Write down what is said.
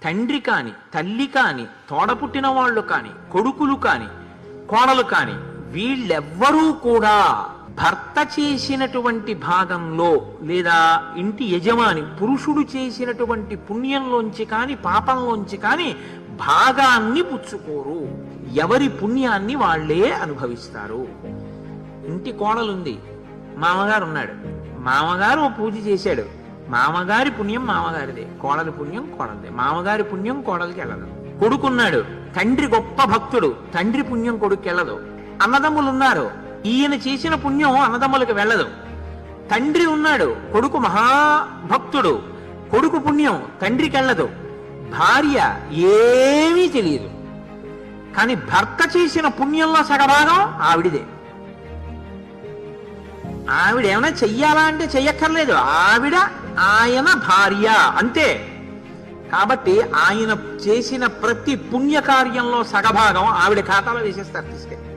తండ్రి కాని, తల్లి కాని, తోడపుట్టిన వాళ్ళు కాని, కొడుకులు కాని, కోడలు కాని, వీళ్ళెవ్వరూ కూడా భర్త చేసినటువంటి భాగంలో లేదా ఇంటి యజమాని పురుషుడు చేసినటువంటి పుణ్యంలోంచి కాని పాపంలోంచి కాని భాగాన్ని పుచ్చుకోరు. ఎవరి పుణ్యాన్ని వాళ్లే అనుభవిస్తారు. ఇంటి కోడలుంది, మామగారు ఉన్నాడు, మామగారు ఓ పూజ చేశాడు, మామగారి పుణ్యం మామగారిదే, కోడలి పుణ్యం కోడలిదే, మామగారి పుణ్యం కోడలికి వెళ్ళదు. కొడుకున్నాడు, తండ్రి గొప్ప భక్తుడు, తండ్రి పుణ్యం కొడుకు వెళ్ళదు. అన్నదమ్ములు ఉన్నారు, ఈయన చేసిన పుణ్యం అన్నదమ్ములకు వెళ్ళదు. తండ్రి ఉన్నాడు, కొడుకు మహాభక్తుడు, కొడుకు పుణ్యం తండ్రికి వెళ్ళదు. భార్య ఏమీ తెలియదు, కానీ భర్త చేసిన పుణ్యంలో సగభాగం ఆవిడిదే. ఆవిడ ఏమైనా చెయ్యాలా అంటే చెయ్యక్కర్లేదు, ఆవిడ ఆయన భార్య అంతే. కాబట్టి ఆయన చేసిన ప్రతి పుణ్యకార్యంలో సగభాగం ఆవిడ ఖాతాలో వేసేస్తారు తీసుకెళ్ళి.